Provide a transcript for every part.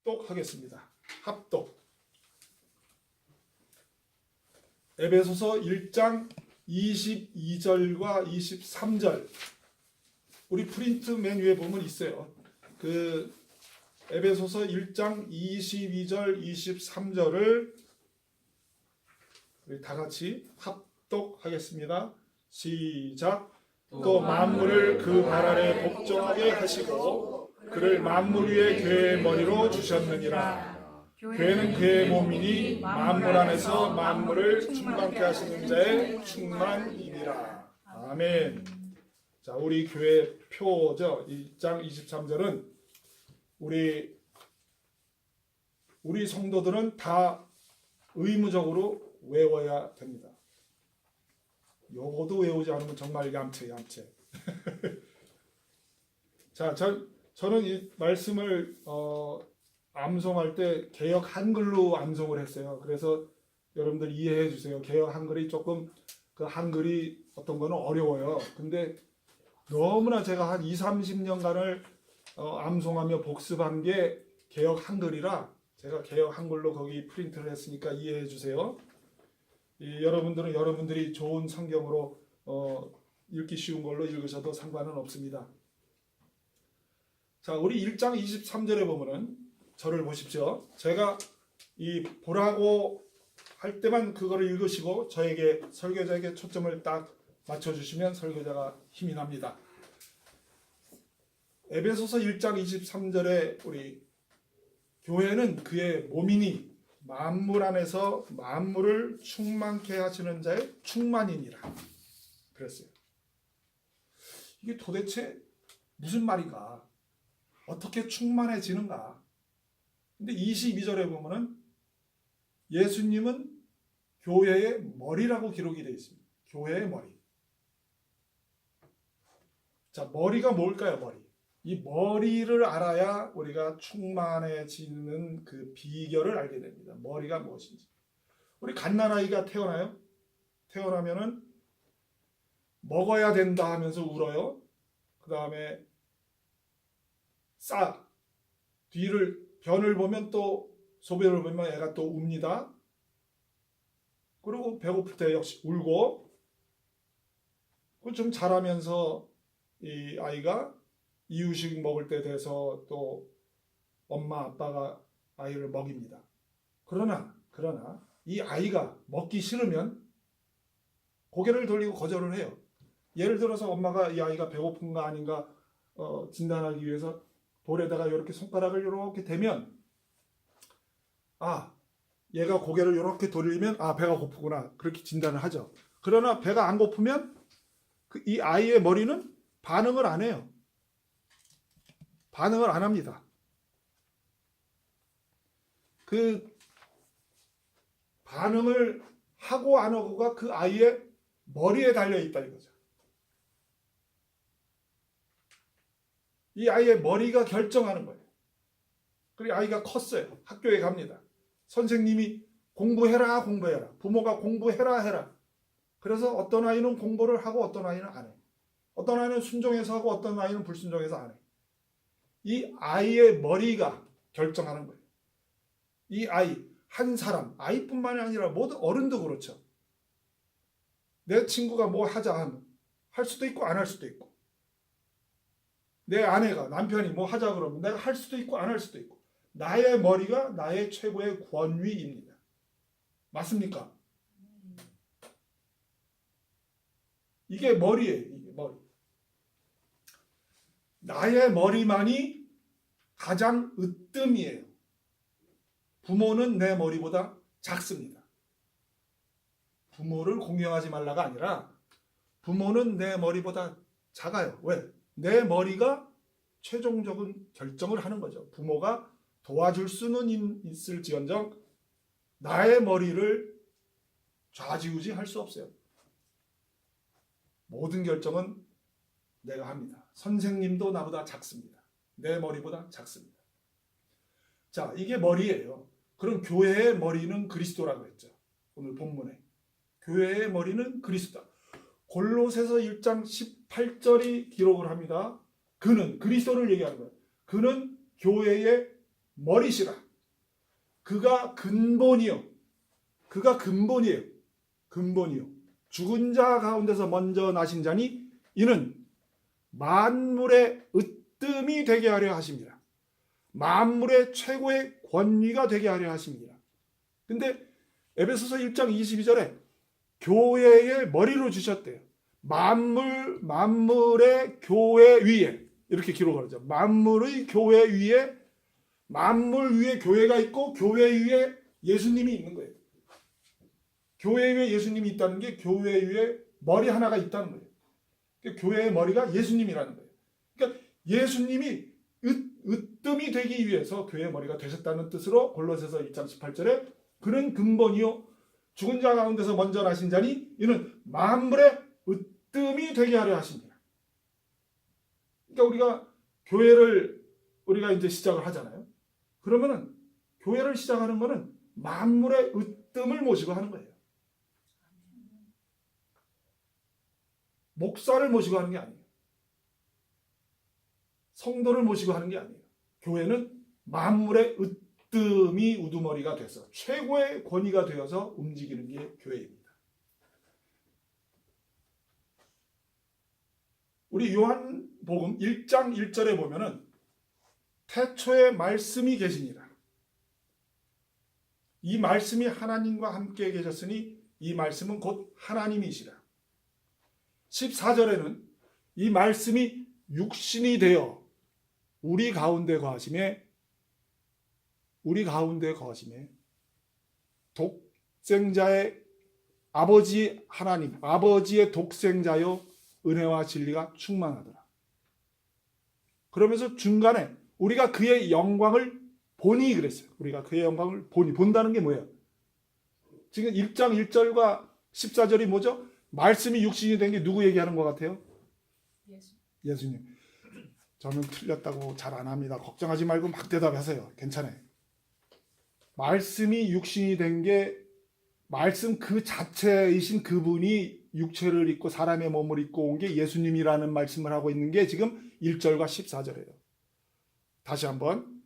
합독하겠습니다. 합독. 에베소서 1장 22절과 23절. 우리 프린트 메뉴에 보면 있어요. 그 에베소서 1장 22절, 23절을 우리 다 같이 합독하겠습니다. 시작. 또 만물을 그 발 아래 복종하게 하시고 그를 만물 위에 교회의 머리로 주셨느니라. 교회는 그의 몸이니 만물 안에서 만물을 충만케 하시는 자의 충만이니라. 아멘. 자, 우리 교회 표죠. 1장 23절은 우리 성도들은 다 의무적으로 외워야 됩니다. 요거도 외우지 않으면 정말 얌체. 자, 저는 이 말씀을 암송할 때 개역 한글로 암송을 했어요. 그래서 여러분들 이해해 주세요. 개역 한글이 조금 그 한글이 어떤 거는 어려워요. 근데 너무나 제가 한 20-30년간을 암송하며 복습한 게 개역 한글이라 제가 개역 한글로 거기 프린트를 했으니까 이해해 주세요. 여러분들은 여러분들이 좋은 성경으로 읽기 쉬운 걸로 읽으셔도 상관은 없습니다. 자, 우리 1장 23절에 보면은 저를 보십시오. 제가 이 보라고 할 때만 그거를 읽으시고 저에게 설교자에게 초점을 딱 맞춰주시면 설교자가 힘이 납니다. 에베소서 1장 23절에 우리 교회는 그의 몸이니 만물 안에서 만물을 충만케 하시는 자의 충만이니라 그랬어요. 이게 도대체 무슨 말인가? 어떻게 충만해지는가? 근데 22절에 보면은 예수님은 교회의 머리라고 기록이 되어 있습니다. 교회의 머리. 자, 머리가 뭘까요? 머리. 이 머리를 알아야 우리가 충만해지는 그 비결을 알게 됩니다. 머리가 무엇인지. 우리 갓난아이가 태어나요? 태어나면은 먹어야 된다 하면서 울어요. 그 다음에 뒤를 변을 보면 또 소변을 보면 애가 또 웁니다. 그리고 배고플 때 역시 울고 좀 자라면서 이 아이가 이유식 먹을 때 돼서 또 엄마 아빠가 아이를 먹입니다. 그러나 이 아이가 먹기 싫으면 고개를 돌리고 거절을 해요. 예를 들어서 엄마가 이 아이가 배고픈가 아닌가 진단하기 위해서 볼에다가 이렇게 손가락을 이렇게 대면 얘가 고개를 이렇게 돌리면 배가 고프구나 그렇게 진단을 하죠. 그러나 배가 안 고프면 이 아이의 머리는 반응을 안 해요. 반응을 안 합니다. 그 반응을 하고 안 하고가 그 아이의 머리에 달려 있다 이거죠. 이 아이의 머리가 결정하는 거예요. 그리고 아이가 컸어요. 학교에 갑니다. 선생님이 공부해라. 부모가 공부해라. 그래서 어떤 아이는 공부를 하고 어떤 아이는 안 해. 어떤 아이는 순종해서 하고 어떤 아이는 불순종해서 안 해. 이 아이의 머리가 결정하는 거예요. 이 아이, 한 사람, 아이뿐만이 아니라 모든 어른도 그렇죠. 내 친구가 뭐 하자 하면 할 수도 있고 안 할 수도 있고, 내 아내가 남편이 뭐 하자 그러면 내가 할 수도 있고 안 할 수도 있고, 나의 머리가 나의 최고의 권위입니다. 맞습니까? 이게 머리예요. 이게 머리. 나의 머리만이 가장 으뜸이에요. 부모는 내 머리보다 작습니다. 부모를 공경하지 말라가 아니라 부모는 내 머리보다 작아요. 왜? 내 머리가 최종적인 결정을 하는 거죠. 부모가 도와줄 수는 있을지언정 나의 머리를 좌지우지 할 수 없어요. 모든 결정은 내가 합니다. 선생님도 나보다 작습니다. 내 머리보다 작습니다. 자, 이게 머리예요. 그럼 교회의 머리는 그리스도라고 했죠. 오늘 본문에. 교회의 머리는 그리스도다. 골로새서 1장 18절이 기록을 합니다. 그는, 그리스도를 얘기하는 거예요. 그는 교회의 머리시라. 그가 근본이요. 그가 근본이에요. 근본이요. 죽은 자 가운데서 먼저 나신 자니 이는 만물의 으뜸이 되게 하려 하십니다. 만물의 최고의 권위가 되게 하려 하십니다. 근데 에베소서 1장 22절에 교회의 머리로 주셨대요. 만물의 교회 위에 이렇게 기록을 하죠. 만물의 교회 위에 만물 위에 교회가 있고 교회 위에 예수님이 있는 거예요. 교회 위에 예수님이 있다는 게 교회 위에 머리 하나가 있다는 거예요. 그러니까 교회의 머리가 예수님이라는 거예요. 그러니까 예수님이 으뜸이 되기 위해서 교회의 머리가 되셨다는 뜻으로 골로새서 1장 18절에 그는 근본이요 죽은 자 가운데서 먼저 나신 자니 이는 만물의 으뜸이 되게 하려 하십니다. 그러니까 우리가 교회를 우리가 이제 시작을 하잖아요. 그러면은 교회를 시작하는 거는 만물의 으뜸을 모시고 하는 거예요. 목사를 모시고 하는 게 아니에요. 성도를 모시고 하는 게 아니에요. 교회는 만물의 으뜸이 우두머리가 돼서 최고의 권위가 되어서 움직이는 게 교회입니다. 우리 요한복음 1장 1절에 보면은 태초에 말씀이 계시니라. 이 말씀이 하나님과 함께 계셨으니 이 말씀은 곧 하나님이시라. 14절에는 이 말씀이 육신이 되어 우리 가운데 거하심에 독생자의 아버지 하나님, 아버지의 독생자요 은혜와 진리가 충만하더라. 그러면서 중간에 우리가 그의 영광을 보니 그랬어요. 우리가 그의 영광을 보니. 본다는 게 뭐예요? 지금 1장 1절과 14절이 뭐죠? 말씀이 육신이 된 게 누구 얘기하는 것 같아요? 예수님. 저는 틀렸다고 잘 안 합니다. 걱정하지 말고 막 대답하세요. 괜찮아요. 말씀이 육신이 된 게 말씀 그 자체이신 그분이 육체를 입고 사람의 몸을 입고 온 게 예수님이라는 말씀을 하고 있는 게 지금 1절과 14절이에요. 다시 한번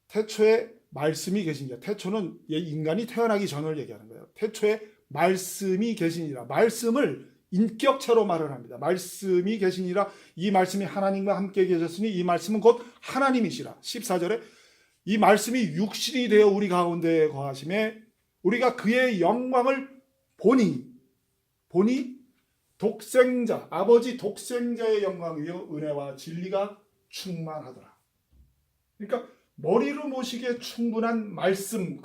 태초에 말씀이 계시니라. 태초는 인간이 태어나기 전을 얘기하는 거예요. 태초에 말씀이 계시니라. 말씀을 인격체로 말을 합니다. 말씀이 계시니라. 이 말씀이 하나님과 함께 계셨으니 이 말씀은 곧 하나님이시라. 14절에 이 말씀이 육신이 되어 우리 가운데 거하심에 우리가 그의 영광을 보니 독생자 아버지 독생자의 영광이요 은혜와 진리가 충만하더라. 그러니까 머리로 모시기에 충분한 말씀,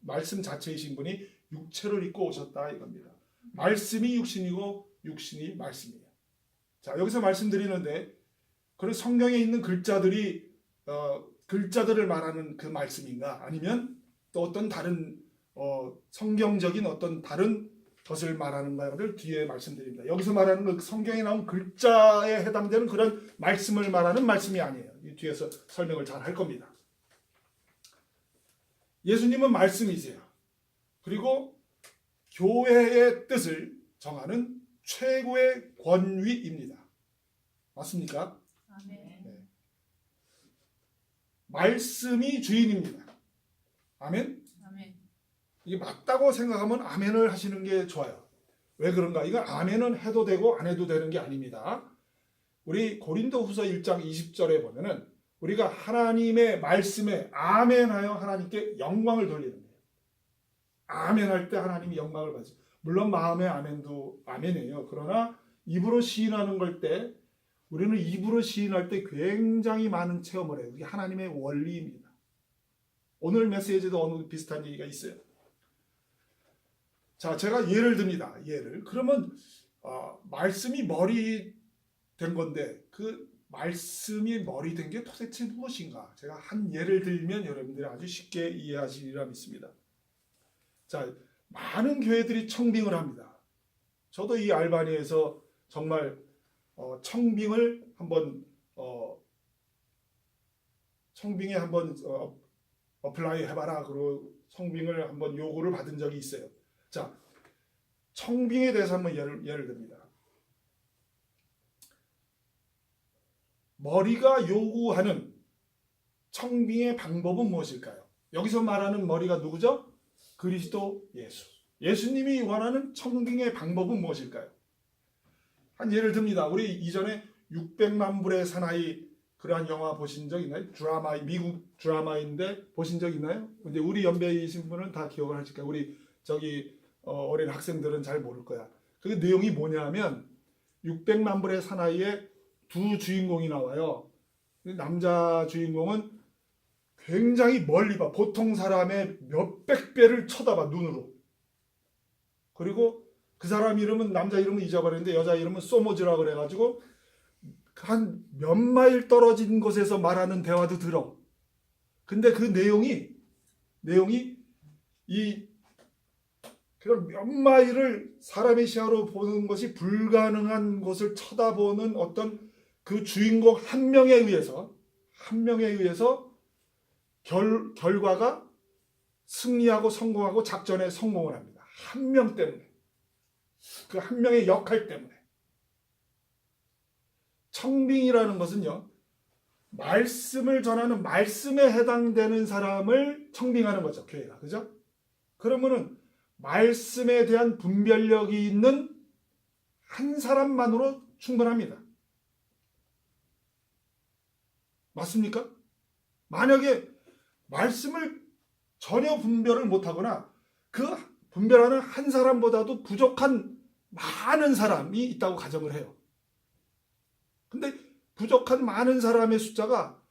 말씀 자체이신 분이 육체를 입고 오셨다 이겁니다. 말씀이 육신이고 육신이 말씀이에요. 자, 여기서 말씀드리는데 그런 성경에 있는 글자들이 글자들을 말하는 그 말씀인가 아니면 또 어떤 다른 성경적인 어떤 다른 것을 말하는가를 뒤에 말씀드립니다. 여기서 말하는 그 성경에 나온 글자에 해당되는 그런 말씀을 말하는 말씀이 아니에요. 이 뒤에서 설명을 잘 할 겁니다. 예수님은 말씀이세요. 그리고 교회의 뜻을 정하는 최고의 권위입니다. 맞습니까? 아멘. 네. 말씀이 주인입니다. 아멘? 아멘. 이게 맞다고 생각하면 아멘을 하시는 게 좋아요. 왜 그런가? 이건 아멘은 해도 되고 안 해도 되는 게 아닙니다. 우리 고린도후서 1장 20절에 보면은 우리가 하나님의 말씀에 아멘하여 하나님께 영광을 돌리는 거예요. 아멘할 때 하나님이 영광을 받죠. 물론 마음의 아멘도 아멘이에요. 그러나 입으로 시인하는 걸 때 우리는 입으로 시인할 때 굉장히 많은 체험을 해요. 이게 하나님의 원리입니다. 오늘 메시지도 어느 비슷한 얘기가 있어요. 자, 제가 예를 듭니다. 그러면 말씀이 머리 된 건데 그 말씀이 머리 된 게 도대체 무엇인가? 제가 한 예를 들면 여러분들이 아주 쉽게 이해하시리라 믿습니다. 자, 많은 교회들이 청빙을 합니다. 저도 이 알바니에서 정말 청빙을 한번 청빙에 한번 어플라이 해봐라 그러고 청빙을 한번 요구를 받은 적이 있어요. 자, 청빙에 대해서 한번 예를 듭니다. 머리가 요구하는 청빙의 방법은 무엇일까요? 여기서 말하는 머리가 누구죠? 그리스도 예수. 예수님이 원하는 청빙의 방법은 무엇일까요? 한 예를 듭니다. 우리 이전에 600만 불의 사나이 그러한 영화 보신 적 있나요? 드라마, 미국 드라마인데 보신 적 있나요? 근데 우리 연배이신 분은 다 기억을 하실 거예요. 우리 저기 어린 학생들은 잘 모를 거야. 그 내용이 뭐냐면 600만 불의 사나이에 두 주인공이 나와요. 남자 주인공은 굉장히 멀리 봐. 보통 사람의 몇백 배를 쳐다봐, 눈으로. 그리고 그 사람 이름은, 남자 이름은 잊어버렸는데 여자 이름은 소모즈라고 그래가지고 한 몇 마일 떨어진 곳에서 말하는 대화도 들어. 근데 그 내용이 이 그런 몇 마일을 사람의 시야로 보는 것이 불가능한 곳을 쳐다보는 어떤 그 주인공 한 명에 의해서 결과가 승리하고 성공하고 작전에 성공을 합니다. 한 명 때문에. 그 한 명의 역할 때문에. 청빙이라는 것은요, 말씀을 전하는, 말씀에 해당되는 사람을 청빙하는 거죠, 교회가. 그죠? 그러면은 말씀에 대한 분별력이 있는 한 사람만으로 충분합니다. 맞습니까? 만약에 말씀을 전혀 분별을 못하거나 그 분별하는 한 사람보다도 부족한 많은 사람이 있다고 가정을 해요. 근데 부족한 많은 사람의 숫자가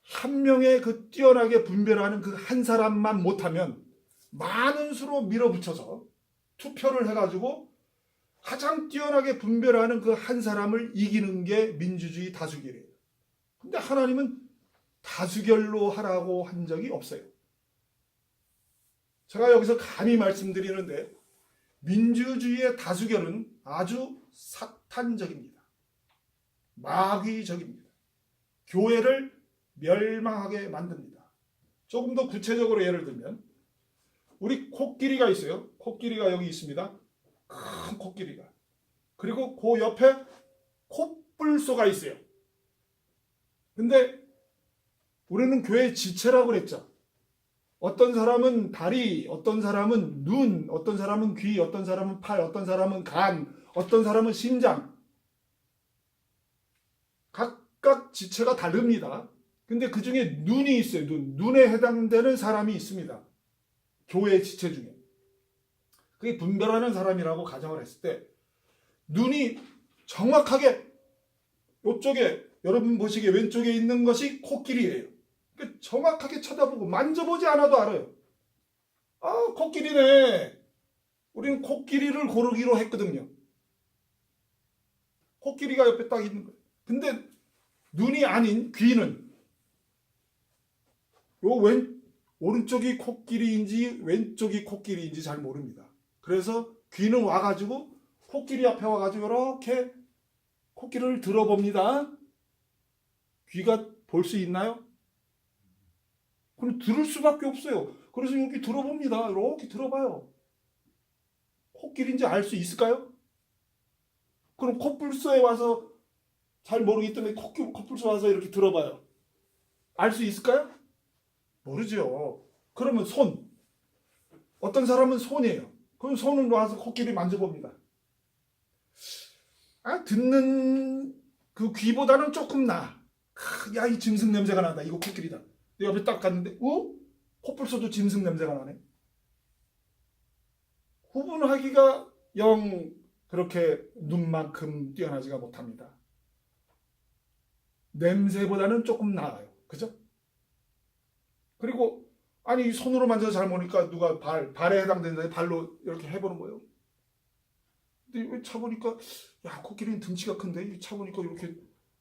한 명의 그 뛰어나게 분별하는 그 한 사람만 못하면 많은 수로 밀어붙여서 투표를 해가지고 가장 뛰어나게 분별하는 그 한 사람을 이기는 게 민주주의 다수결이에요. 근데 하나님은 다수결로 하라고 한 적이 없어요. 제가 여기서 감히 말씀드리는데 민주주의의 다수결은 아주 사탄적입니다. 마귀적입니다. 교회를 멸망하게 만듭니다. 조금 더 구체적으로 예를 들면 우리 코끼리가 있어요. 코끼리가 여기 있습니다. 큰 코끼리가. 그리고 그 옆에 코뿔소가 있어요. 근데 우리는 교회 지체라고 그랬죠. 어떤 사람은 다리, 어떤 사람은 눈, 어떤 사람은 귀, 어떤 사람은 팔, 어떤 사람은 간, 어떤 사람은 심장. 각각 지체가 다릅니다. 근데 그 중에 눈이 있어요. 눈에 해당되는 사람이 있습니다. 교회 지체 중에. 그게 분별하는 사람이라고 가정을 했을 때 눈이 정확하게 이쪽에, 여러분 보시기에 왼쪽에 있는 것이 코끼리예요. 정확하게 쳐다보고 만져보지 않아도 알아요. 아, 코끼리네. 우리는 코끼리를 고르기로 했거든요. 코끼리가 옆에 딱 있는 거예요. 근데 눈이 아닌 귀는 오른쪽이 코끼리인지 왼쪽이 코끼리인지 잘 모릅니다. 그래서 귀는 와가지고 코끼리 앞에 와가지고 이렇게 코끼리를 들어봅니다. 귀가 볼 수 있나요? 그럼 들을 수밖에 없어요. 그래서 이렇게 들어봅니다. 이렇게 들어봐요. 코끼리인지 알 수 있을까요? 그럼 코뿔소에 와서 잘 모르기 때문에 코뿔소 와서 이렇게 들어봐요. 알 수 있을까요? 모르죠. 그러면 손. 어떤 사람은 손이에요. 그럼 손을 와서 코끼리 만져봅니다. 아, 듣는 그 귀보다는 조금 나아. 야, 이 짐승 냄새가 난다. 이거 코끼리다. 내 옆에 딱 갔는데, 코뿔소도 짐승 냄새가 나네. 구분하기가 영 그렇게 눈만큼 뛰어나지가 못합니다. 냄새보다는 조금 나아요. 그죠? 그리고 아니 손으로 만져서 잘 모르니까 누가 발에 해당되는데 발로 이렇게 해보는 거예요. 근데 차보니까 야, 코끼리는 등치가 큰데 차보니까 이렇게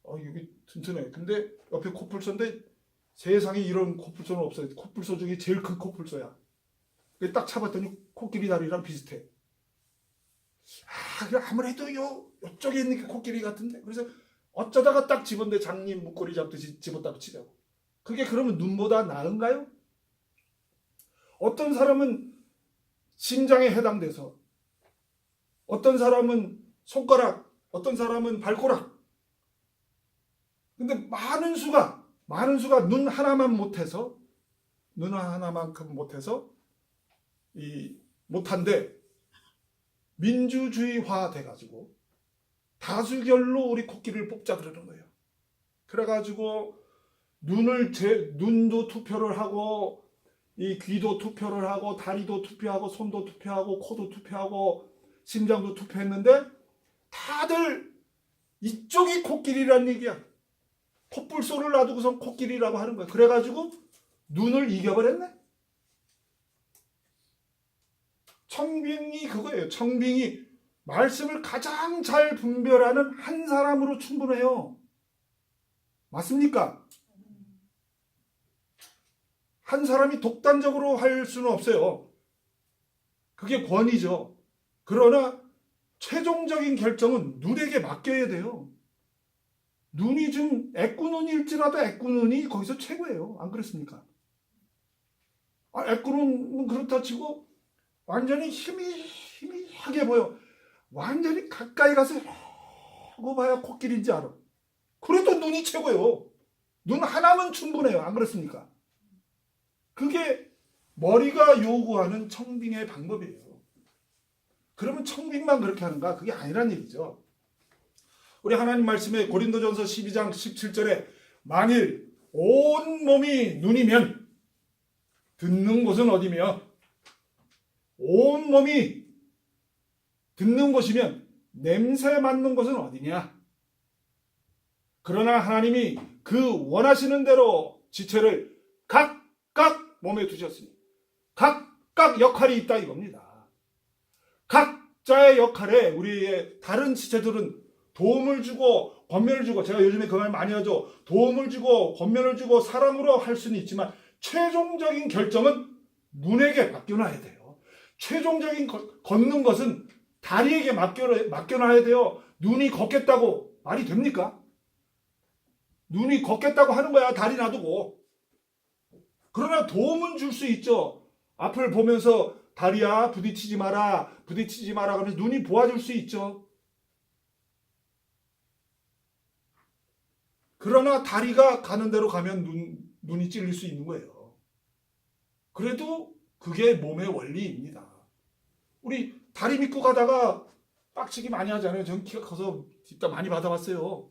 여기 튼튼해. 근데 옆에 코뿔소인데 세상에 이런 코뿔소는 없어요. 코뿔소 중에 제일 큰 코뿔소야. 딱 차봤더니 코끼리 다리랑 비슷해. 아무래도 이쪽에 있는 게 코끼리 같은데. 그래서 어쩌다가 딱 집었는데 장님 목걸이 잡듯이 집었다고 치자고. 그게 그러면 눈보다 나은가요? 어떤 사람은 심장에 해당돼서, 어떤 사람은 손가락, 어떤 사람은 발가락. 근데 많은 수가 많은 수가 눈 하나만 못해서, 눈 하나만큼 못해서 못한데 민주주의화 돼가지고 다수결로 우리 코끼리를 뽑자 그러는 거예요. 그래가지고 눈도 투표를 하고, 이 귀도 투표를 하고, 다리도 투표하고, 손도 투표하고, 코도 투표하고, 심장도 투표했는데 다들 이쪽이 코끼리란 얘기야. 콧불소를 놔두고선 코끼리라고 하는 거야. 그래가지고 눈을 이겨버렸네. 청빙이 그거예요. 청빙이 말씀을 가장 잘 분별하는 한 사람으로 충분해요. 맞습니까? 한 사람이 독단적으로 할 수는 없어요. 그게 권위죠. 그러나 최종적인 결정은 눈에게 맡겨야 돼요. 눈이 좀 애꾸눈일지라도 애꾸눈이 거기서 최고예요. 안 그렇습니까? 애꾸눈은 그렇다 치고 완전히 희미하게 보여. 완전히 가까이 가서 하고 봐야 코끼리인지 알아. 그래도 눈이 최고예요. 눈 하나면 충분해요. 안 그렇습니까? 그게 머리가 요구하는 청빙의 방법이에요. 그러면 청빙만 그렇게 하는가? 그게 아니란 얘기죠. 우리 하나님 말씀에 고린도전서 12장 17절에 만일 온 몸이 눈이면 듣는 곳은 어디며, 온 몸이 듣는 곳이면 냄새 맡는 곳은 어디냐? 그러나 하나님이 그 원하시는 대로 지체를 각각 몸에 두셨으니 각각 역할이 있다 이겁니다. 각자의 역할에 우리의 다른 지체들은 도움을 주고 권면을 주고, 제가 요즘에 그 말 많이 하죠. 도움을 주고 권면을 주고 사랑으로 할 수는 있지만 최종적인 결정은 눈에게 맡겨놔야 돼요. 최종적인 걷는 것은 다리에게 맡겨놔야 돼요. 눈이 걷겠다고 말이 됩니까? 눈이 걷겠다고 하는 거야, 다리 놔두고. 그러나 도움은 줄 수 있죠. 앞을 보면서 다리야 부딪히지 마라 하면서 눈이 보아줄 수 있죠. 그러나 다리가 가는 대로 가면 눈이 찔릴 수 있는 거예요. 그래도 그게 몸의 원리입니다. 우리 다리 믿고 가다가 빡치기 많이 하잖아요. 전 키가 커서 뒷담 많이 받아봤어요.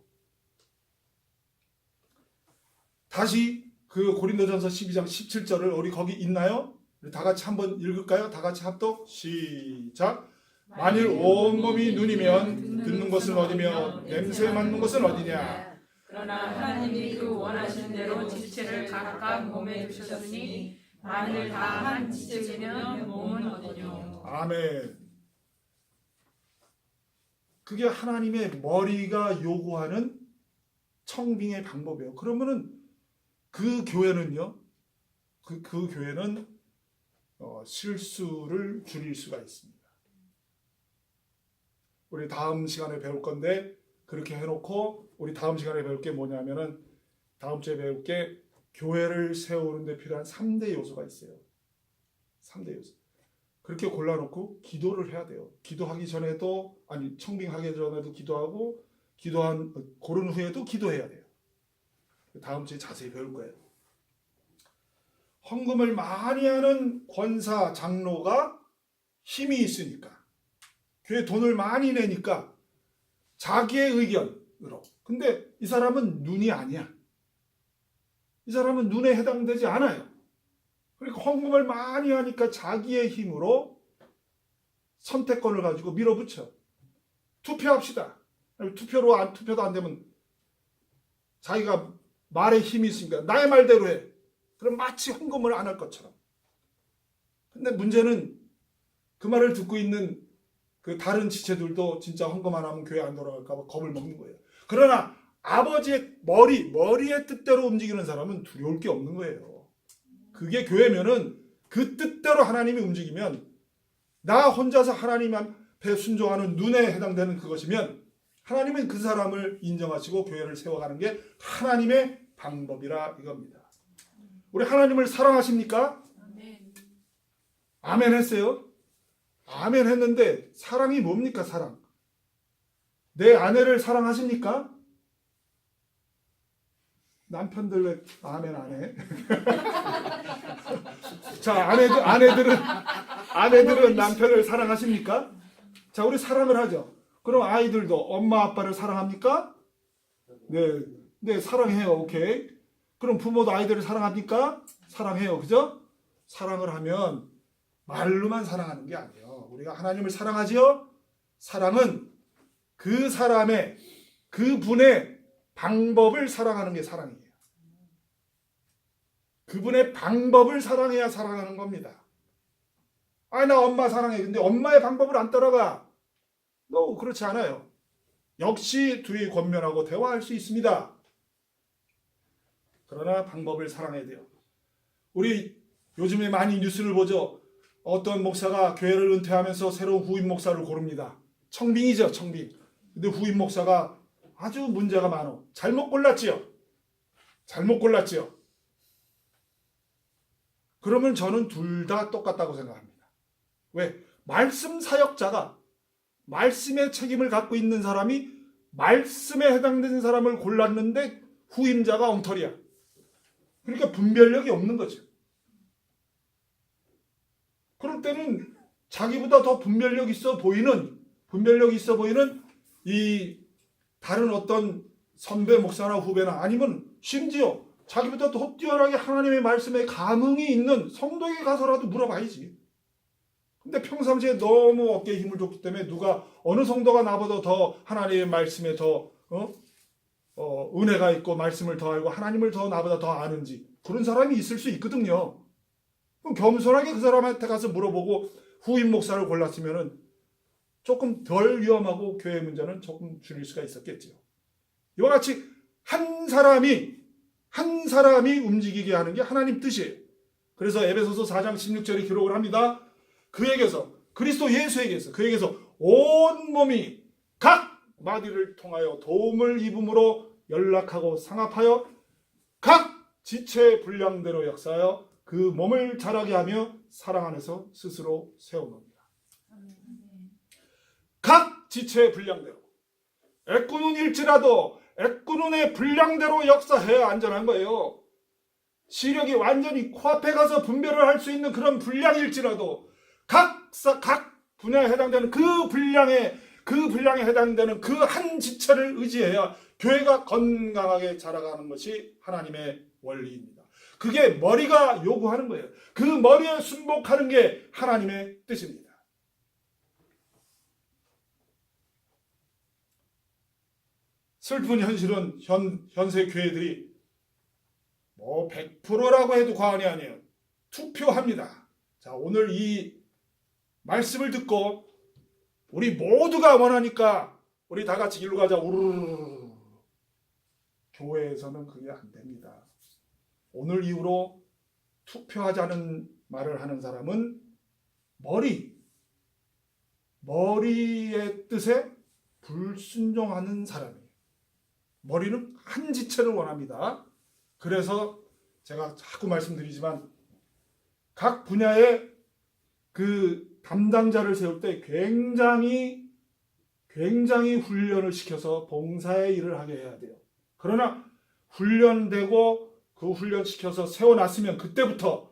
다시 그 고린도전서 12장 17절을 우리 거기 있나요? 우리 다 같이 한번 읽을까요? 다 같이 합독 시작. 만일 온몸이 눈이면 듣는 것은 어디며 냄새 맡는 것은 어디냐? 그러나 하나님이 그 원하시는 대로 지체를 각각 몸에 두셨으니 만일 다 한 지체면 몸은 어디뇨? 아멘. 그게 하나님의 머리가 요구하는 청빙의 방법이에요. 그러면은 그 교회는요, 그 교회는 실수를 줄일 수가 있습니다. 우리 다음 시간에 배울 건데, 그렇게 해놓고 우리 다음 시간에 배울 게 뭐냐면은, 다음 주에 배울 게 교회를 세우는 데 필요한 3대 요소가 있어요. 3대 요소. 그렇게 골라놓고 기도를 해야 돼요. 기도하기 전에도, 청빙하기 전에도 기도하고, 고른 후에도 기도해야 돼요. 다음 주에 자세히 배울 거예요. 헌금을 많이 하는 권사, 장로가 힘이 있으니까, 교회 돈을 많이 내니까 자기의 의견으로. 근데 이 사람은 눈이 아니야. 이 사람은 눈에 해당되지 않아요. 그러니까 헌금을 많이 하니까 자기의 힘으로 선택권을 가지고 밀어붙여. 투표합시다. 투표도 안 되면 자기가 말에 힘이 있으니까 나의 말대로 해. 그럼 마치 헌금을 안 할 것처럼. 근데 문제는 그 말을 듣고 있는 그 다른 지체들도 진짜 헌금 안 하면 교회 안 돌아갈까 봐 겁을 먹는 거예요. 그러나 아버지의 머리의 뜻대로 움직이는 사람은 두려울 게 없는 거예요. 그게 교회면은 그 뜻대로 하나님이 움직이면, 나 혼자서 하나님 앞에 순종하는 눈에 해당되는 그것이면 하나님은 그 사람을 인정하시고 교회를 세워가는 게 하나님의 방법이라 이겁니다. 우리 하나님을 사랑하십니까? 아멘 했어요? 아멘 했는데 사랑이 뭡니까? 사랑. 내 아내를 사랑하십니까? 남편들 왜 아멘 안 해? 자, 아내들은 남편을 사랑하십니까? 자, 우리 사랑을 하죠. 그럼 아이들도 엄마 아빠를 사랑합니까? 네, 네, 사랑해요. 오케이. 그럼 부모도 아이들을 사랑합니까? 사랑해요. 그죠? 사랑을 하면 말로만 사랑하는 게 아니에요. 우리가 하나님을 사랑하지요? 사랑은 그 사람의, 그 분의 방법을 사랑하는 게 사랑이에요. 그분의 방법을 사랑해야 사랑하는 겁니다. 아, 나 엄마 사랑해. 근데 엄마의 방법을 안 따라가. 너 그렇지 않아요. 역시 둘이 권면하고 대화할 수 있습니다. 그러나 방법을 사랑해야 돼요. 우리 요즘에 많이 뉴스를 보죠. 어떤 목사가 교회를 은퇴하면서 새로운 후임 목사를 고릅니다. 청빙이죠, 청빙. 근데 후임 목사가 아주 문제가 많아. 잘못 골랐지요. 잘못 골랐지요. 그러면 저는 둘 다 똑같다고 생각합니다. 왜? 말씀 사역자가 말씀의 책임을 갖고 있는 사람이 말씀에 해당되는 사람을 골랐는데 후임자가 엉터리야. 그러니까 분별력이 없는 거죠. 그럴 때는 자기보다 더 분별력 있어 보이는 이 다른 어떤 선배 목사나 후배나 아니면 심지어 자기보다 더 뛰어나게 하나님의 말씀에 감흥이 있는 성도에게 가서라도 물어봐야지. 근데 평상시에 너무 어깨에 힘을 줬기 때문에 누가 어느 성도가 나보다 더 하나님의 말씀에 더 은혜가 있고 말씀을 더 알고 하나님을 더 나보다 더 아는지 그런 사람이 있을 수 있거든요. 그럼 겸손하게 그 사람한테 가서 물어보고 후임 목사를 골랐으면은 조금 덜 위험하고 교회 문제는 조금 줄일 수가 있었겠죠. 이와 같이 한 사람이 움직이게 하는 게 하나님 뜻이에요. 그래서 에베소서 4장 16절에 기록을 합니다. 그에게서 그리스도 예수에게서 그에게서 온 몸이 각 마디를 통하여 도움을 입음으로 연락하고 상합하여 각 지체의 분량대로 역사하여 그 몸을 자라게 하며 사랑 안에서 스스로 세우노니라. 각 지체의 분량대로 애꾸눈일지라도 애꾸눈의 분량대로 역사해야 안전한 거예요. 시력이 완전히 코앞에 가서 분별을 할 수 있는 그런 분량일지라도 각 분야에 해당되는 그 분량에 해당되는 그 한 지체를 의지해야 교회가 건강하게 자라가는 것이 하나님의 원리입니다. 그게 머리가 요구하는 거예요. 그 머리에 순복하는 게 하나님의 뜻입니다. 슬픈 현실은 현세 교회들이 100%라고 해도 과언이 아니에요. 투표합니다. 자, 오늘 이 말씀을 듣고 우리 모두가 원하니까 우리 다 같이 일로 가자. 우르르르. 교회에서는 그게 안 됩니다. 오늘 이후로 투표하자는 말을 하는 사람은 머리의 뜻에 불순종하는 사람이에요. 머리는 한 지체를 원합니다. 그래서 제가 자꾸 말씀드리지만 각 분야의 그 담당자를 세울 때 굉장히 훈련을 시켜서 봉사의 일을 하게 해야 돼요. 그러나 훈련되고 그 훈련시켜서 세워놨으면 그때부터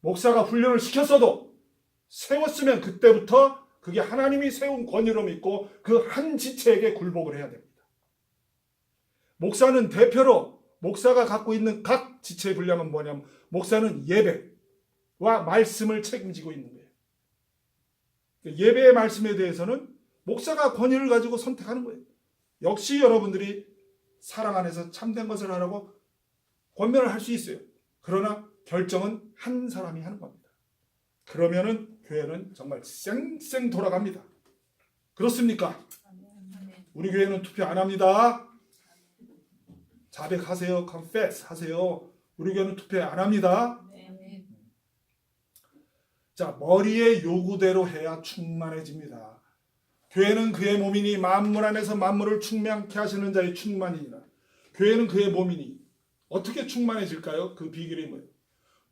목사가 훈련을 시켰어도 세웠으면 그때부터 그게 하나님이 세운 권위로 믿고 그 한 지체에게 굴복을 해야 됩니다. 목사는 대표로 목사가 갖고 있는 각 지체의 분량은 뭐냐면 목사는 예배와 말씀을 책임지고 있는 거예요. 예배의 말씀에 대해서는 목사가 권위를 가지고 선택하는 거예요. 역시 여러분들이 사랑 안에서 참된 것을 하라고 권면을 할 수 있어요. 그러나 결정은 한 사람이 하는 겁니다. 그러면은 교회는 정말 쌩쌩 돌아갑니다. 그렇습니까? 우리 교회는 투표 안 합니다. 자백하세요. confess 하세요. 우리 교회는 투표 안 합니다. 자, 머리의 요구대로 해야 충만해집니다. 교회는 그의 몸이니 만물 안에서 만물을 충만케 하시는 자의 충만이니라. 교회는 그의 몸이니 어떻게 충만해질까요? 그 비결이 뭐예요?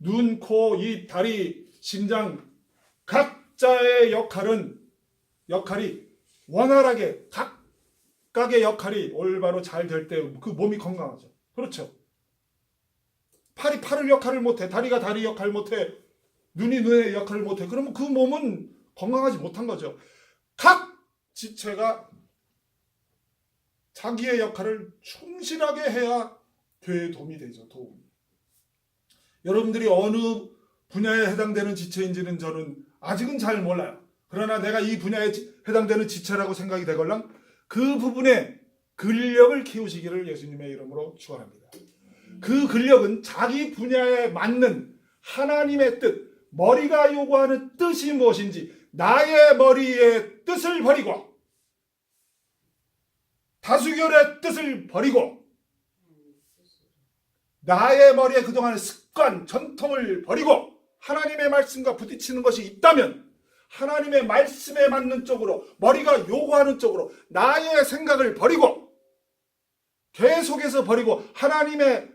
눈, 코, 입, 다리, 심장 각자의 역할이 원활하게 각각의 역할이 올바로 잘 될 때 그 몸이 건강하죠. 그렇죠? 팔이 팔을 역할을 못해, 다리가 다리 역할을 못해, 눈이 눈의 역할을 못해. 그러면 그 몸은 건강하지 못한 거죠. 각 지체가 자기의 역할을 충실하게 해야 교회에 도움이 되죠. 도움. 여러분들이 어느 분야에 해당되는 지체인지는 저는 아직은 잘 몰라요. 그러나 내가 이 분야에 해당되는 지체라고 생각이 되걸랑 그 부분에 근력을 키우시기를 예수님의 이름으로 축원합니다. 그 근력은 자기 분야에 맞는 하나님의 뜻, 머리가 요구하는 뜻이 무엇인지 나의 머리의 뜻을 버리고 다수결의 뜻을 버리고 나의 머리에 그동안의 습관, 전통을 버리고 하나님의 말씀과 부딪히는 것이 있다면 하나님의 말씀에 맞는 쪽으로, 머리가 요구하는 쪽으로 나의 생각을 버리고 계속해서 버리고 하나님의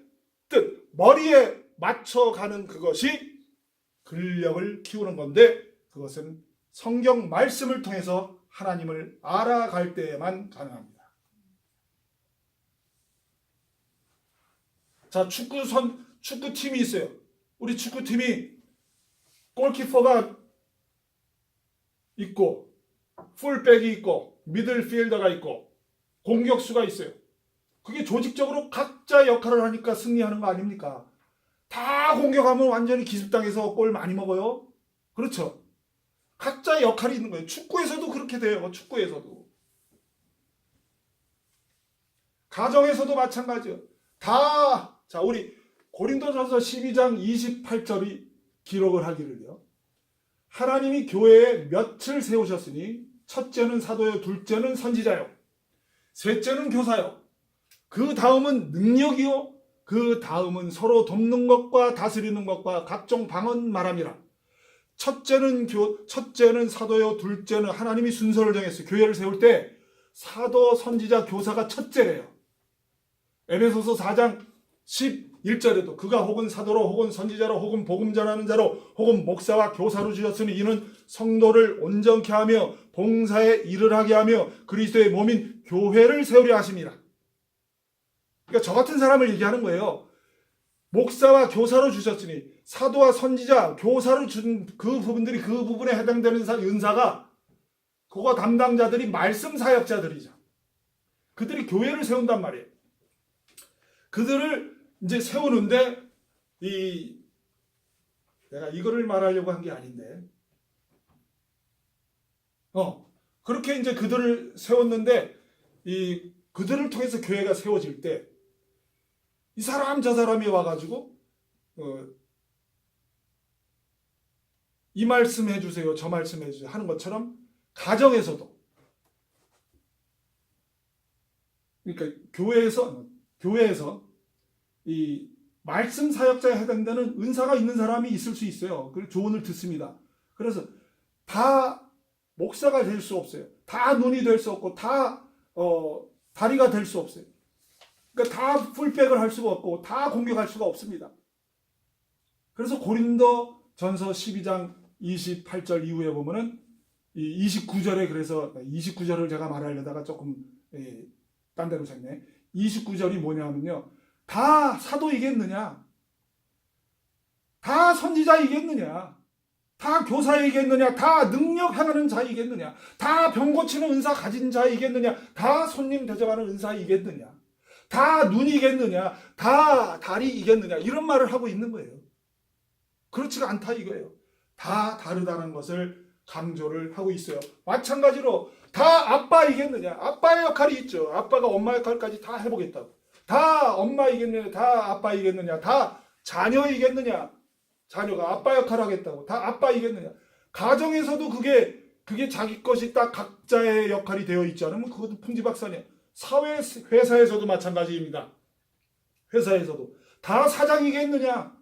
뜻, 머리에 맞춰가는 그것이 근력을 키우는 건데 그것은 성경 말씀을 통해서 하나님을 알아갈 때에만 가능합니다. 자, 축구팀이 있어요. 우리 축구팀이 골키퍼가 있고 풀백이 있고 미들필더가 있고 공격수가 있어요. 그게 조직적으로 각자 역할을 하니까 승리하는 거 아닙니까? 다 공격하면 완전히 기습당해서 골 많이 먹어요. 그렇죠? 각자 역할이 있는 거예요. 축구에서도 그렇게 돼요. 축구에서도. 가정에서도 마찬가지예요. 자, 우리 고린도전서 12장 28절이 기록을 하기를요. 하나님이 교회에 몇을 세우셨으니 첫째는 사도요, 둘째는 선지자요, 셋째는 교사요, 그 다음은 능력이요, 그 다음은 서로 돕는 것과 다스리는 것과 각종 방언 말함이라. 첫째는 사도요, 둘째는 하나님이 순서를 정했어요. 교회를 세울 때 사도, 선지자, 교사가 첫째래요. 에베소서 4장 11절에도 그가 혹은 사도로 혹은 선지자로 혹은 복음 전하는 자로 혹은 목사와 교사로 주셨으니 이는 성도를 온전케 하며 봉사에 일을 하게 하며 그리스도의 몸인 교회를 세우려 하심이라. 그러니까 저 같은 사람을 얘기하는 거예요. 목사와 교사로 주셨으니 사도와 선지자, 교사로 준 그 부분들이 그 부분에 해당되는 은사가 그거 담당자들이 말씀 사역자들이죠. 그들이 교회를 세운단 말이에요. 그들을 이제 세우는데 내가 이거를 말하려고 한 게 아닌데 그렇게 이제 그들을 세웠는데 그들을 통해서 교회가 세워질 때 이 사람 저 사람이 와가지고 이 말씀 해주세요, 저 말씀 해주세요 하는 것처럼 가정에서도, 그러니까 교회에서 이 말씀 사역자에 해당되는 은사가 있는 사람이 있을 수 있어요. 그 조언을 듣습니다. 그래서 다 목사가 될 수 없어요. 다 눈이 될 수 없고 다 다리가 될 수 없어요. 그러니까 다 풀백을 할 수가 없고 다 공격할 수가 없습니다. 그래서 고린도 전서 12장 28절 이후에 보면은 이 29절에, 그래서 29절을 제가 말하려다가 조금 딴 데로 샜네. 29절이 뭐냐면요, 다 사도이겠느냐, 다 선지자이겠느냐, 다 교사이겠느냐, 다 능력 행하는 자이겠느냐, 다 병 고치는 은사 가진 자이겠느냐, 다 손님 대접하는 은사이겠느냐, 다 눈이겠느냐, 다 다리이겠느냐, 이런 말을 하고 있는 거예요. 그렇지가 않다 이거예요. 다 다르다는 것을 강조를 하고 있어요. 마찬가지로 다 아빠이겠느냐, 아빠의 역할이 있죠. 아빠가 엄마 역할까지 다 해보겠다고. 다 엄마이겠느냐, 다 아빠이겠느냐, 다 자녀이겠느냐, 자녀가 아빠 역할을 하겠다고 다 아빠이겠느냐. 가정에서도 그게 자기 것이 딱 각자의 역할이 되어 있지 않으면 그것도 풍지박산이야. 회사에서도 마찬가지입니다. 회사에서도 다 사장이겠느냐,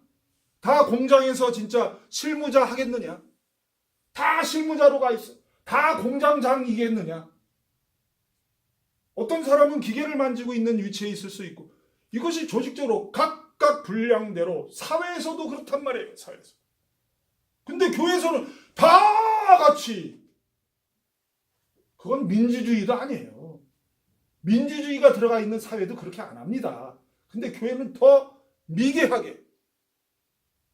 다 공장에서 진짜 실무자 하겠느냐, 다 실무자로 가 있어, 다 공장장이겠느냐. 어떤 사람은 기계를 만지고 있는 위치에 있을 수 있고, 이것이 조직적으로 각각 분량대로 사회에서도 그렇단 말이에요. 사회에서. 근데 교회에서는 다 같이, 그건 민주주의도 아니에요. 민주주의가 들어가 있는 사회도 그렇게 안 합니다. 근데 교회는 더 미개하게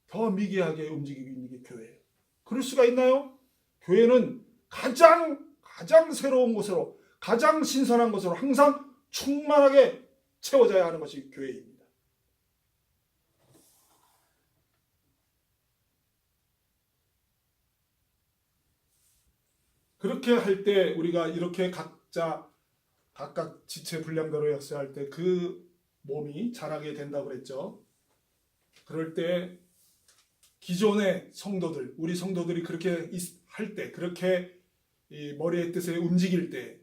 더 미개하게 움직이고 있는 게 교회예요. 그럴 수가 있나요? 교회는 가장 새로운 곳으로, 가장 신선한 곳으로 항상 충만하게 채워져야 하는 것이 교회입니다. 그렇게 할 때 우리가 이렇게 각각 지체 분량대로 역사할 때 그 몸이 자라게 된다고 그랬죠. 그럴 때 기존의 성도들, 우리 성도들이 그렇게 할 때, 그렇게 이 머리의 뜻에 움직일 때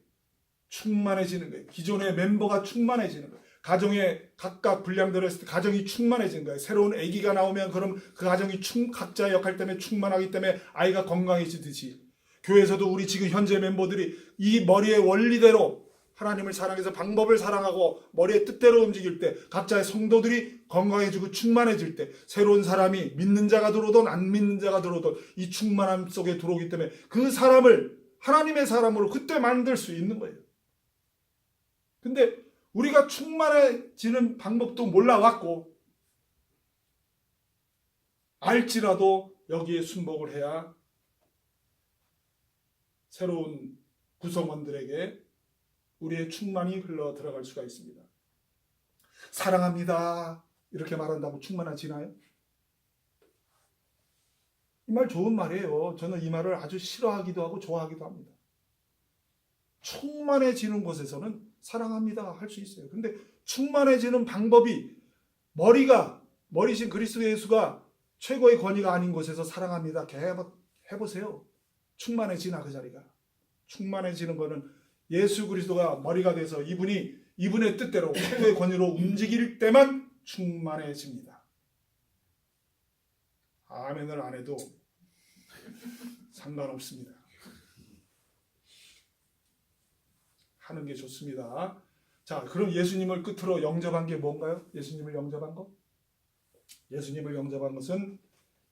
충만해지는 거예요. 기존의 멤버가 충만해지는 거예요. 가정에 각각 분량대로 했을 때 가정이 충만해지는 거예요. 새로운 아기가 나오면 그럼 그 가정이 각자의 역할 때문에 충만하기 때문에 아이가 건강해지듯이 교회에서도 우리 지금 현재 멤버들이 이 머리의 원리대로 하나님을 사랑해서 방법을 사랑하고 머리의 뜻대로 움직일 때 각자의 성도들이 건강해지고 충만해질 때 새로운 사람이 믿는 자가 들어오든 안 믿는 자가 들어오든 이 충만함 속에 들어오기 때문에 그 사람을 하나님의 사람으로 그때 만들 수 있는 거예요. 근데 우리가 충만해지는 방법도 몰라왔고 알지라도 여기에 순복을 해야 새로운 구성원들에게 우리의 충만이 흘러 들어갈 수가 있습니다. 사랑합니다. 이렇게 말한다고 충만해지나요? 이 말 좋은 말이에요. 저는 이 말을 아주 싫어하기도 하고 좋아하기도 합니다. 충만해지는 곳에서는 사랑합니다 할 수 있어요. 근데 충만해지는 방법이 머리신 그리스도 예수가 최고의 권위가 아닌 곳에서 사랑합니다 해보세요. 충만해지나 그 자리가. 충만해지는 거는 예수 그리스도가 머리가 돼서 이분의 뜻대로 최고의 권위로 움직일 때만 충만해집니다. 아멘을 안 해도 상관없습니다. 하는 게 좋습니다. 자, 그럼 예수님을 끝으로 영접한 게 뭔가요? 예수님을 영접한 거? 예수님을 영접한 것은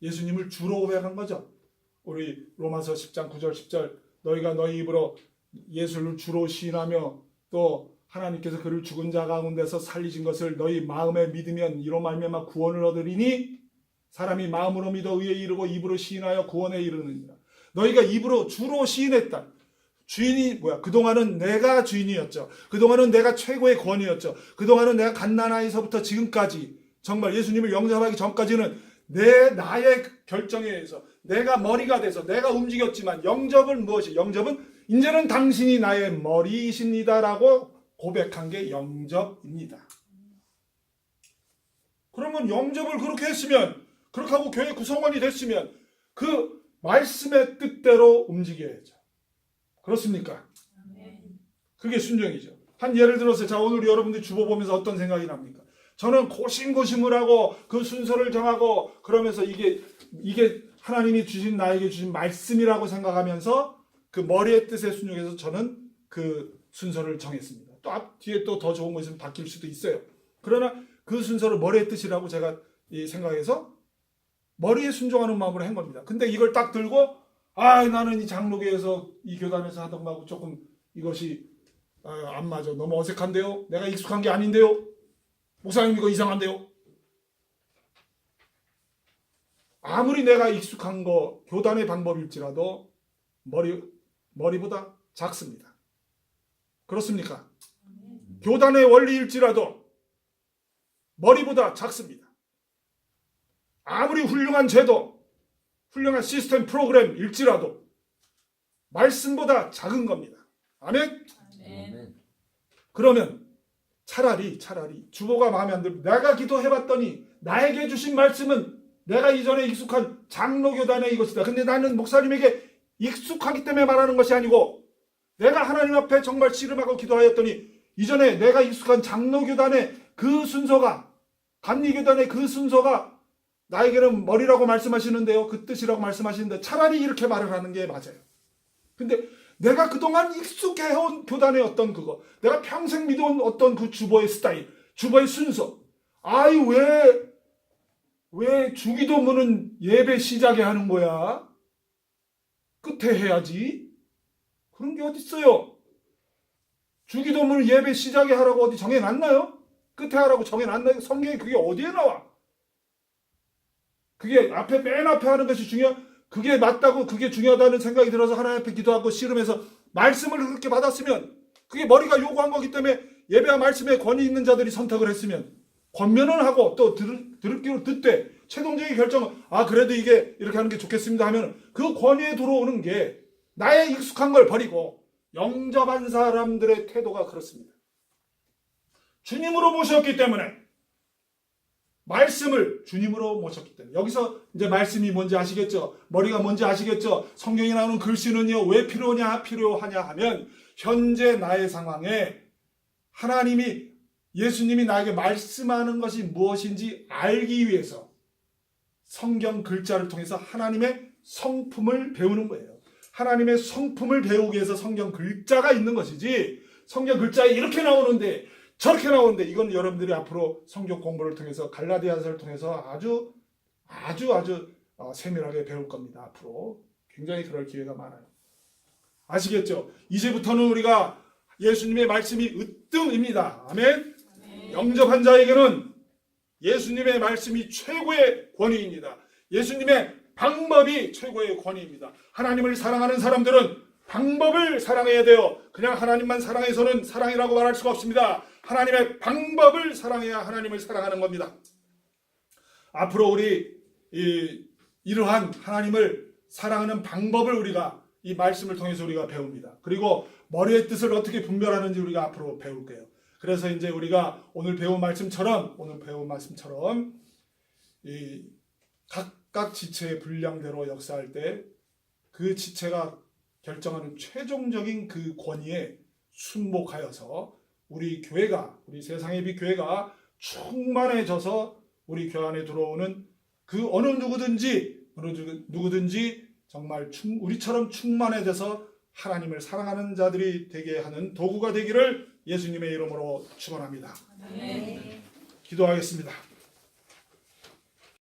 예수님을 주로 고백한 거죠. 우리 로마서 10장 9절 10절 너희가 너희 입으로 예수를 주로 시인하며 또 하나님께서 그를 죽은 자 가운데서 살리신 것을 너희 마음에 믿으면 이로 말미암아 구원을 얻으리니 사람이 마음으로 믿어 의에 이르고 입으로 시인하여 구원에 이르느니라. 너희가 입으로 주로 시인했다. 주인이 뭐야? 그동안은 내가 주인이었죠. 그동안은 내가 최고의 권위였죠. 그동안은 내가 갓난아이서부터 지금까지 정말 예수님을 영접하기 전까지는 나의 결정에 의해서 내가 머리가 돼서 내가 움직였지만 영접은 무엇이? 영접은 이제는 당신이 나의 머리이십니다라고 고백한 게 영접입니다. 그러면 영접을 그렇게 했으면, 그렇게 하고 교회 구성원이 됐으면 그 말씀의 뜻대로 움직여야죠. 그렇습니까? 그게 순종이죠. 한 예를 들어서 자 오늘 여러분들이 주보 보면서 어떤 생각이 납니까? 저는 고심고심을 하고 그 순서를 정하고 그러면서 이게 하나님이 나에게 주신 말씀이라고 생각하면서 그 머리의 뜻에 순종해서 저는 그 순서를 정했습니다. 또 뒤에 또 더 좋은 거 있으면 바뀔 수도 있어요. 그러나 그 순서를 머리의 뜻이라고 제가 생각해서 머리에 순종하는 마음으로 한 겁니다. 근데 이걸 딱 들고 나는 이 장로교에서 이 교단에서 하던 거하고 조금 이것이 안 맞아. 너무 어색한데요? 내가 익숙한 게 아닌데요? 목사님 이거 이상한데요? 아무리 내가 익숙한 거 교단의 방법일지라도 머리보다 작습니다. 그렇습니까? 교단의 원리일지라도 머리보다 작습니다. 아무리 훌륭한 제도, 훌륭한 시스템 프로그램일지라도 말씀보다 작은 겁니다. 아멘? 아멘. 그러면 차라리 주보가 마음에 안 들면 내가 기도해봤더니 나에게 주신 말씀은 내가 이전에 익숙한 장로교단의 이것이다. 근데 나는 목사님에게 익숙하기 때문에 말하는 것이 아니고 내가 하나님 앞에 정말 씨름하고 기도하였더니 이전에 내가 익숙한 장로교단의 그 순서가 감리교단의 그 순서가 나에게는 머리라고 말씀하시는데요. 그 뜻이라고 말씀하시는데 차라리 이렇게 말을 하는 게 맞아요. 근데 내가 그동안 익숙해온 교단의 어떤 그거, 내가 평생 믿어온 어떤 그 주보의 스타일, 주보의 순서. 왜 주기도문은 예배 시작에 하는 거야? 끝에 해야지. 그런 게 어딨어요? 주기도문을 예배 시작에 하라고 어디 정해놨나요? 끝에 하라고 정해놨나요? 성경에 그게 어디에 나와? 그게 맨 앞에 하는 것이 그게 맞다고, 그게 중요하다는 생각이 들어서 하나님 앞에 기도하고 씨름해서 말씀을 그렇게 받았으면, 그게 머리가 요구한 거기 때문에 예배와 말씀에 권위 있는 자들이 선택을 했으면, 권면을 하고 또 들을 듣되 최종적인 결정은 그래도 이게 이렇게 하는 게 좋겠습니다 하면 그 권위에 들어오는 게 나의 익숙한 걸 버리고 영접한 사람들의 태도가 그렇습니다. 주님으로 모셨기 때문에, 말씀을 주님으로 모셨기 때문에. 여기서 이제 말씀이 뭔지 아시겠죠? 머리가 뭔지 아시겠죠? 성경에 나오는 글씨는요, 왜 필요하냐 하면, 현재 나의 상황에 예수님이 나에게 말씀하는 것이 무엇인지 알기 위해서 성경 글자를 통해서 하나님의 성품을 배우는 거예요. 하나님의 성품을 배우기 위해서 성경 글자가 있는 것이지, 성경 글자에 이렇게 나오는데 저렇게 나오는데, 이건 여러분들이 앞으로 성경 공부를 통해서, 갈라디아서를 통해서 아주 세밀하게 배울 겁니다. 앞으로 굉장히 그럴 기회가 많아요. 아시겠죠? 이제부터는 우리가 예수님의 말씀이 으뜸입니다. 아멘. 영접한 자에게는 예수님의 말씀이 최고의 권위입니다. 예수님의 방법이 최고의 권위입니다. 하나님을 사랑하는 사람들은 방법을 사랑해야 돼요. 그냥 하나님만 사랑해서는 사랑이라고 말할 수가 없습니다. 하나님의 방법을 사랑해야 하나님을 사랑하는 겁니다. 앞으로 우리 이러한 하나님을 사랑하는 방법을 우리가 이 말씀을 통해서 우리가 배웁니다. 그리고 머리의 뜻을 어떻게 분별하는지 우리가 앞으로 배울게요. 그래서 이제 우리가 오늘 배운 말씀처럼 이 각각 지체의 분량대로 역사할 때 그 지체가 결정하는 최종적인 그 권위에 순복하여서 우리 세상의 빛 교회가 충만해져서 우리 교회 안에 들어오는 그 어느 누구든지 정말 우리처럼 충만해져서 하나님을 사랑하는 자들이 되게 하는 도구가 되기를 예수님의 이름으로 축원합니다. 기도하겠습니다.